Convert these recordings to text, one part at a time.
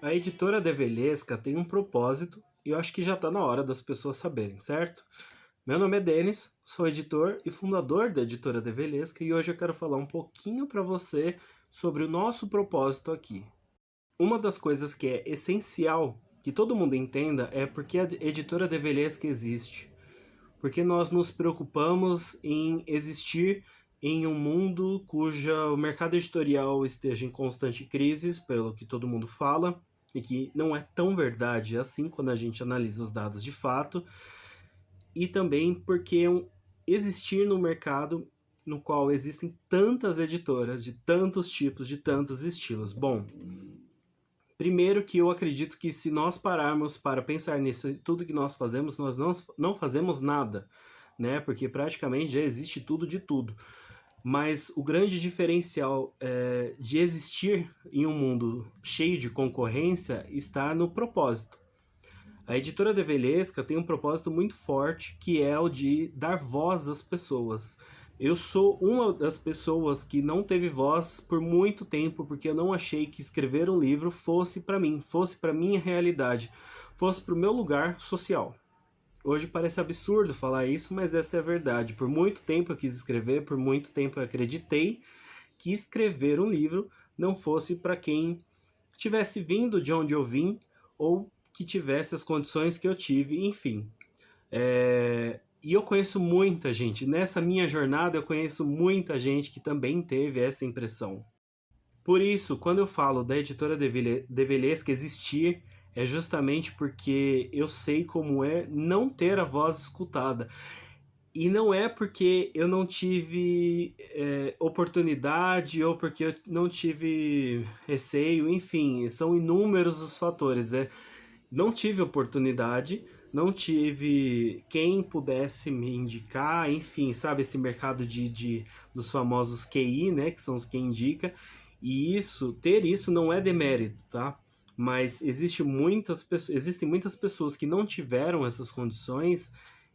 A editora Develesca tem um propósito e eu acho que já está na hora das pessoas saberem, certo? Meu nome é Denis, sou editor e fundador da editora Develesca e hoje eu quero falar um pouquinho para você sobre o nosso propósito aqui. Uma das coisas que é essencial que todo mundo entenda é porque a editora Develesca existe. Porque nós nos preocupamos em existir em um mundo cujo mercado editorial esteja em constante crise, pelo que todo mundo fala, e que não é tão verdade assim quando a gente analisa os dados de fato, e também porque existir no mercado no qual existem tantas editoras de tantos tipos, de tantos estilos. Bom, primeiro que eu acredito que se nós pararmos para pensar nisso, tudo que nós fazemos, nós não fazemos nada, né? Porque praticamente já existe tudo de tudo. Mas o grande diferencial de existir em um mundo cheio de concorrência está no propósito. A editora Develesca tem um propósito muito forte, que é o de dar voz às pessoas. Eu sou uma das pessoas que não teve voz por muito tempo, porque eu não achei que escrever um livro fosse para mim, fosse para minha realidade, fosse para o meu lugar social. Hoje parece absurdo falar isso, mas essa é a verdade. Por muito tempo eu quis escrever, por muito tempo eu acreditei que escrever um livro não fosse para quem tivesse vindo de onde eu vim ou que tivesse as condições que eu tive, enfim. E eu conheço muita gente, nessa minha jornada eu conheço muita gente que também teve essa impressão. Por isso, quando eu falo da editora Develesca existir, é justamente porque eu sei como é não ter a voz escutada. E não é porque eu não tive oportunidade ou porque eu não tive receio, enfim, são inúmeros os fatores. Não tive oportunidade, não tive quem pudesse me indicar, enfim, sabe, esse mercado dos famosos QI, né, que são os que indica, e ter isso não é demérito, tá? Mas existem muitas pessoas que não tiveram essas condições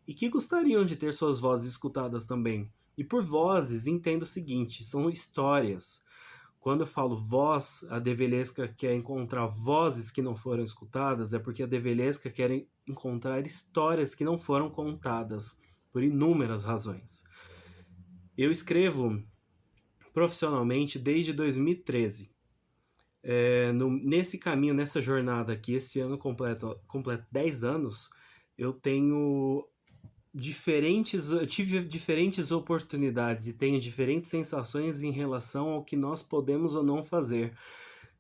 e que gostariam de ter suas vozes escutadas também. E por vozes, entendo o seguinte, são histórias. Quando eu falo voz, a Develesca quer encontrar vozes que não foram escutadas, é porque a Develesca quer encontrar histórias que não foram contadas, por inúmeras razões. Eu escrevo profissionalmente desde 2013. Nesse caminho, nessa jornada aqui, esse ano completo 10 anos, eu eu tive diferentes oportunidades e tenho diferentes sensações em relação ao que nós podemos ou não fazer.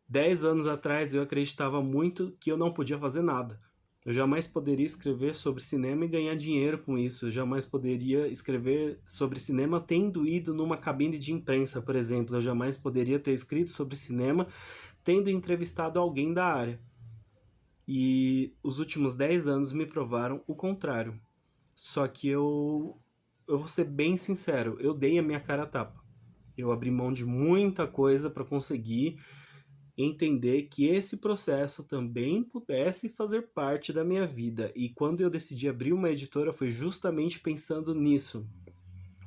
10 anos atrás eu acreditava muito que eu não podia fazer nada. Eu jamais poderia escrever sobre cinema e ganhar dinheiro com isso. Eu jamais poderia escrever sobre cinema tendo ido numa cabine de imprensa, por exemplo. Eu jamais poderia ter escrito sobre cinema tendo entrevistado alguém da área. E os últimos 10 anos me provaram o contrário. Só que eu vou ser bem sincero, eu dei a minha cara a tapa. Eu abri mão de muita coisa para conseguir entender que esse processo também pudesse fazer parte da minha vida. E quando eu decidi abrir uma editora foi justamente pensando nisso.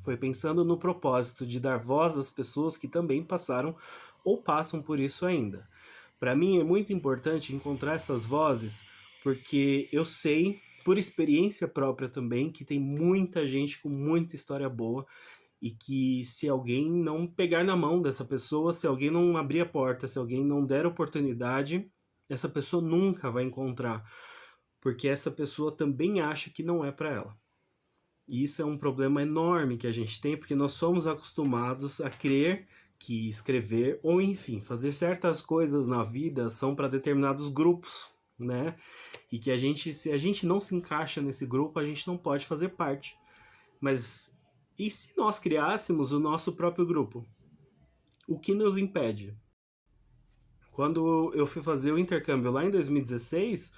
Foi pensando no propósito de dar voz às pessoas que também passaram ou passam por isso ainda. Para mim é muito importante encontrar essas vozes, porque eu sei, por experiência própria também, que tem muita gente com muita história boa e que se alguém não pegar na mão dessa pessoa, se alguém não abrir a porta, se alguém não der oportunidade, essa pessoa nunca vai encontrar, porque essa pessoa também acha que não é para ela. E isso é um problema enorme que a gente tem, porque nós somos acostumados a crer que escrever, ou enfim, fazer certas coisas na vida são para determinados grupos, né? E que se a gente não se encaixa nesse grupo, a gente não pode fazer parte. Mas e se nós criássemos o nosso próprio grupo? O que nos impede? Quando eu fui fazer o intercâmbio lá em 2016,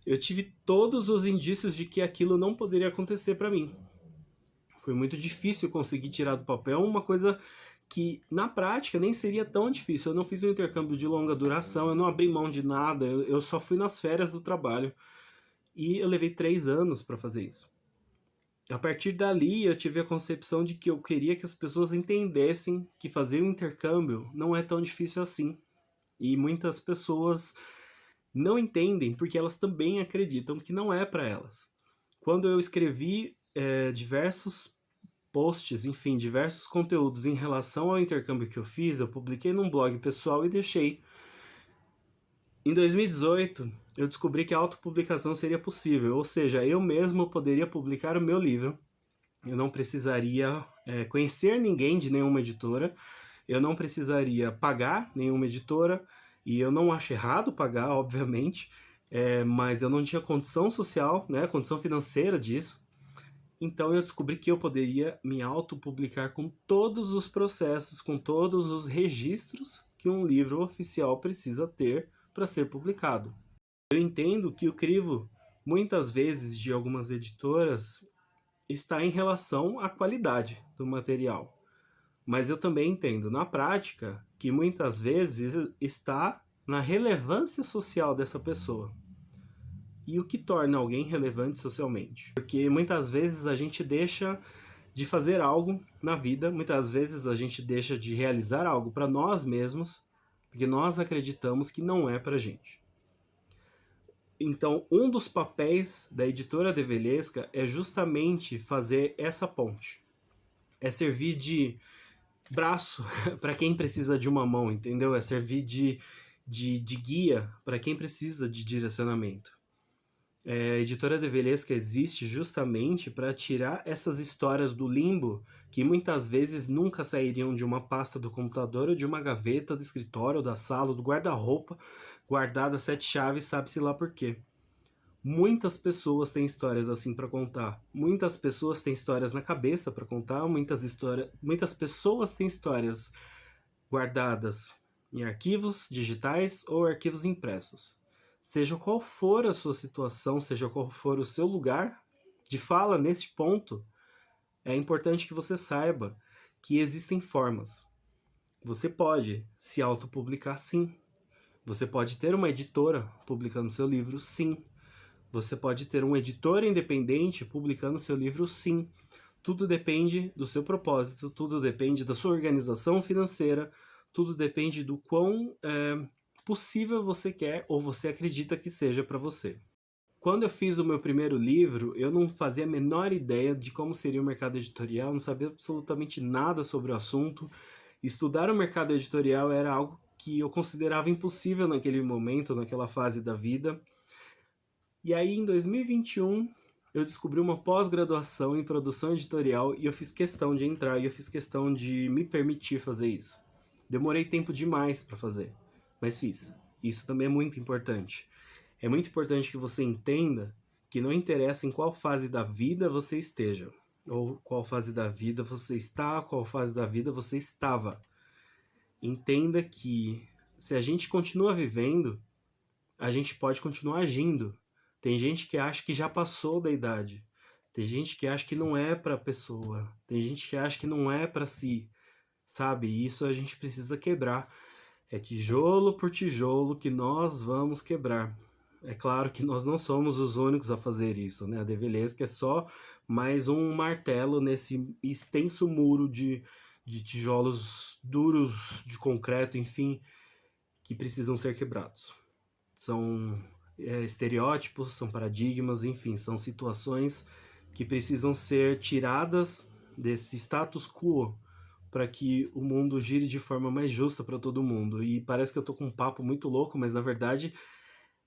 eu tive todos os indícios de que aquilo não poderia acontecer para mim. Foi muito difícil conseguir tirar do papel uma coisa que na prática nem seria tão difícil. Eu não fiz um intercâmbio de longa duração, eu não abri mão de nada, eu só fui nas férias do trabalho. E eu levei 3 anos para fazer isso. A partir dali eu tive a concepção de que eu queria que as pessoas entendessem que fazer um intercâmbio não é tão difícil assim. E muitas pessoas não entendem porque elas também acreditam que não é para elas. Quando eu escrevi diversos posts, enfim, diversos conteúdos em relação ao intercâmbio que eu fiz, eu publiquei num blog pessoal e deixei. Em 2018, eu descobri que a autopublicação seria possível, ou seja, eu mesmo poderia publicar o meu livro. Eu não precisaria conhecer ninguém de nenhuma editora, eu não precisaria pagar nenhuma editora, e eu não acho errado pagar, obviamente, mas eu não tinha condição social, né, condição financeira disso. Então eu descobri que eu poderia me autopublicar com todos os processos, com todos os registros que um livro oficial precisa ter para ser publicado. Eu entendo que o crivo, muitas vezes, de algumas editoras está em relação à qualidade do material. Mas eu também entendo, na prática, que muitas vezes está na relevância social dessa pessoa. E o que torna alguém relevante socialmente? Porque muitas vezes a gente deixa de fazer algo na vida, muitas vezes a gente deixa de realizar algo para nós mesmos, porque nós acreditamos que não é para gente. Então, um dos papéis da editora Develesca é justamente fazer essa ponte. É servir de braço para quem precisa de uma mão, entendeu? É servir de guia para quem precisa de direcionamento. A editora Develesca existe justamente para tirar essas histórias do limbo que muitas vezes nunca sairiam de uma pasta do computador ou de uma gaveta do escritório, da sala, do guarda-roupa, guardada 7 chaves, sabe-se lá por quê. Muitas pessoas têm histórias assim para contar. Muitas pessoas têm histórias na cabeça para contar. Muitas pessoas têm histórias guardadas em arquivos digitais ou arquivos impressos. Seja qual for a sua situação, seja qual for o seu lugar de fala neste ponto, é importante que você saiba que existem formas. Você pode se autopublicar, sim. Você pode ter uma editora publicando seu livro, sim. Você pode ter um editor independente publicando seu livro, sim. Tudo depende do seu propósito, tudo depende da sua organização financeira, tudo depende do quão possível você quer ou você acredita que seja para você. Quando eu fiz o meu primeiro livro, eu não fazia a menor ideia de como seria o mercado editorial, não sabia absolutamente nada sobre o assunto. Estudar o mercado editorial era algo que eu considerava impossível naquele momento, naquela fase da vida. E aí, em 2021, eu descobri uma pós-graduação em produção editorial e eu fiz questão de entrar e eu fiz questão de me permitir fazer isso. Demorei tempo demais para fazer, mas fiz. Isso também é muito importante. É muito importante que você entenda que não interessa em qual fase da vida você esteja, ou qual fase da vida você está, qual fase da vida você estava. Entenda que se a gente continua vivendo, a gente pode continuar agindo. Tem gente que acha que já passou da idade. Tem gente que acha que não é para a pessoa. Tem gente que acha que não é para si. Sabe? E isso a gente precisa quebrar. É tijolo por tijolo que nós vamos quebrar. É claro que nós não somos os únicos a fazer isso, né? A Develesca é só mais um martelo nesse extenso muro de tijolos duros, de concreto, enfim, que precisam ser quebrados. São estereótipos, são paradigmas, enfim, são situações que precisam ser tiradas desse status quo para que o mundo gire de forma mais justa para todo mundo. E parece que eu tô com um papo muito louco, mas na verdade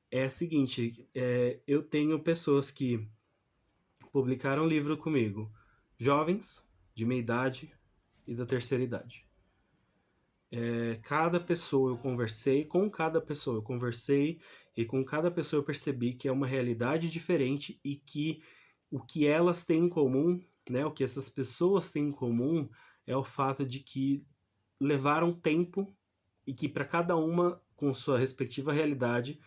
é o seguinte, eu tenho pessoas que publicaram livro comigo, jovens, de meia idade e da terceira idade. Cada pessoa eu conversei, com cada pessoa eu conversei, e com cada pessoa eu percebi que é uma realidade diferente e que o que elas têm em comum, né, o que essas pessoas têm em comum é o fato de que levaram tempo e que para cada uma com sua respectiva realidade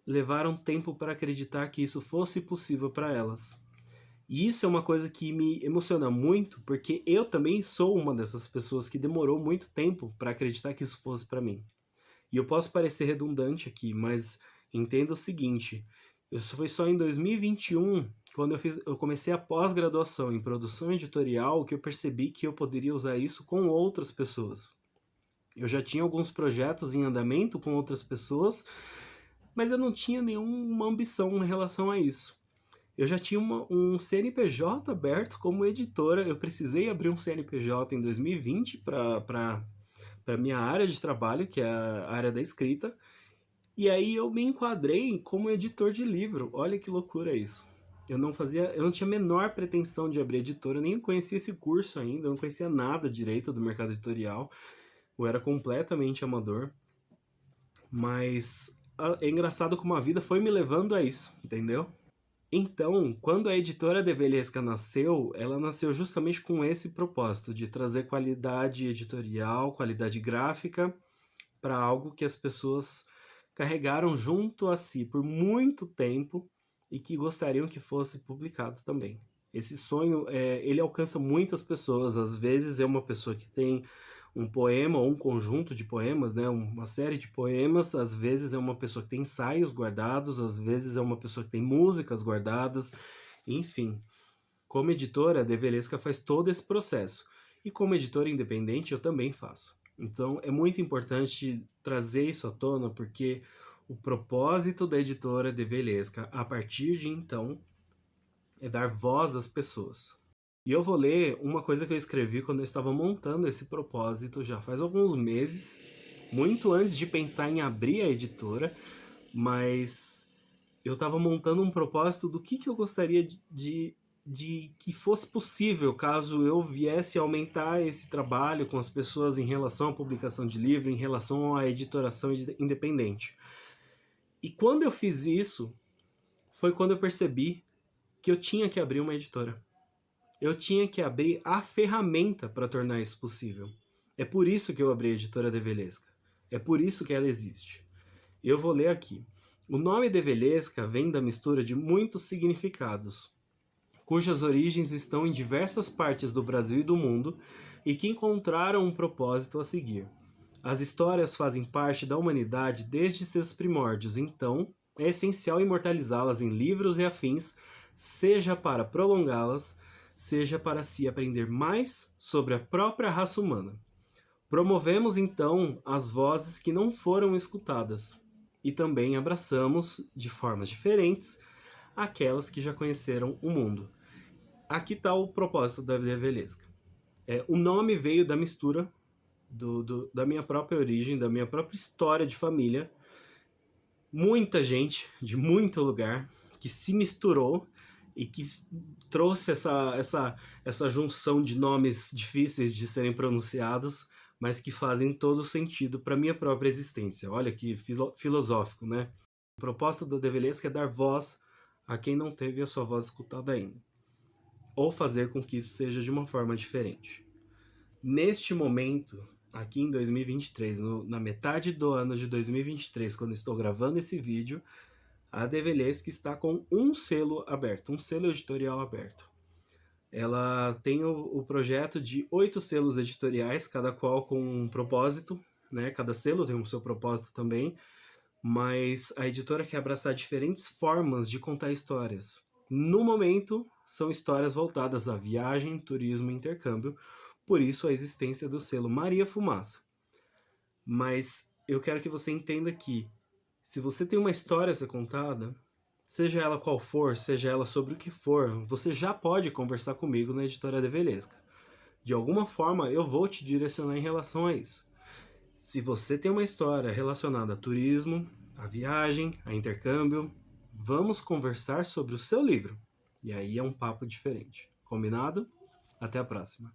levaram tempo para acreditar que isso fosse possível para elas. E isso é uma coisa que me emociona muito, porque eu também sou uma dessas pessoas que demorou muito tempo para acreditar que isso fosse para mim. E eu posso parecer redundante aqui, mas entenda o seguinte, foi só em 2021, quando eu comecei a pós-graduação em produção editorial, que eu percebi que eu poderia usar isso com outras pessoas. Eu já tinha alguns projetos em andamento com outras pessoas, mas eu não tinha nenhuma ambição em relação a isso. Eu já tinha um CNPJ aberto como editora, eu precisei abrir um CNPJ em 2020 para minha área de trabalho, que é a área da escrita, e aí eu me enquadrei como editor de livro. Olha que loucura isso. Eu não tinha a menor pretensão de abrir editora, eu nem conhecia esse curso ainda, eu não conhecia nada direito do mercado editorial, eu era completamente amador, mas é engraçado como a vida foi me levando a isso, entendeu? Então, quando a editora Develesca nasceu, ela nasceu justamente com esse propósito, de trazer qualidade editorial, qualidade gráfica, para algo que as pessoas carregaram junto a si por muito tempo e que gostariam que fosse publicado também. Esse sonho, ele alcança muitas pessoas. Às vezes é uma pessoa que tem um poema ou um conjunto de poemas, né, uma série de poemas. Às vezes é uma pessoa que tem ensaios guardados, às vezes é uma pessoa que tem músicas guardadas, enfim. Como editora, a Develesca faz todo esse processo. E como editora independente, eu também faço. Então, é muito importante trazer isso à tona, porque o propósito da editora Develesca, a partir de então, é dar voz às pessoas. E eu vou ler uma coisa que eu escrevi quando eu estava montando esse propósito, já faz alguns meses, muito antes de pensar em abrir a editora, mas eu estava montando um propósito do que eu gostaria de que fosse possível caso eu viesse a aumentar esse trabalho com as pessoas em relação à publicação de livro, em relação à editoração independente. E quando eu fiz isso, foi quando eu percebi que eu tinha que abrir uma editora. Eu tinha que abrir a ferramenta para tornar isso possível. É por isso que eu abri a editora Develesca. É por isso que ela existe. Eu vou ler aqui. O nome Develesca vem da mistura de muitos significados, cujas origens estão em diversas partes do Brasil e do mundo e que encontraram um propósito a seguir. As histórias fazem parte da humanidade desde seus primórdios, então é essencial imortalizá-las em livros e afins, seja para prolongá-las, seja para se aprender mais sobre a própria raça humana. Promovemos então as vozes que não foram escutadas e também abraçamos, de formas diferentes, aquelas que já conheceram o mundo. Aqui está o propósito da Develesca. O nome veio da mistura da minha própria origem, da minha própria história de família. Muita gente de muito lugar que se misturou e que trouxe essa junção de nomes difíceis de serem pronunciados, mas que fazem todo sentido para a minha própria existência. Olha que filosófico, né? O propósito da Develesca é dar voz a quem não teve a sua voz escutada ainda, ou fazer com que isso seja de uma forma diferente. Neste momento, aqui em 2023, na metade do ano de 2023, quando estou gravando esse vídeo, a Develesca está com um selo aberto, um selo editorial aberto. Ela tem o projeto de 8 selos editoriais, cada qual com um propósito, né? Cada selo tem o seu propósito também, mas a editora quer abraçar diferentes formas de contar histórias. No momento, são histórias voltadas a viagem, turismo e intercâmbio, por isso a existência do selo Maria Fumaça. Mas eu quero que você entenda que, se você tem uma história a ser contada, seja ela qual for, seja ela sobre o que for, você já pode conversar comigo na editora Develesca. De alguma forma, eu vou te direcionar em relação a isso. Se você tem uma história relacionada a turismo, a viagem, a intercâmbio, vamos conversar sobre o seu livro. E aí é um papo diferente. Combinado? Até a próxima.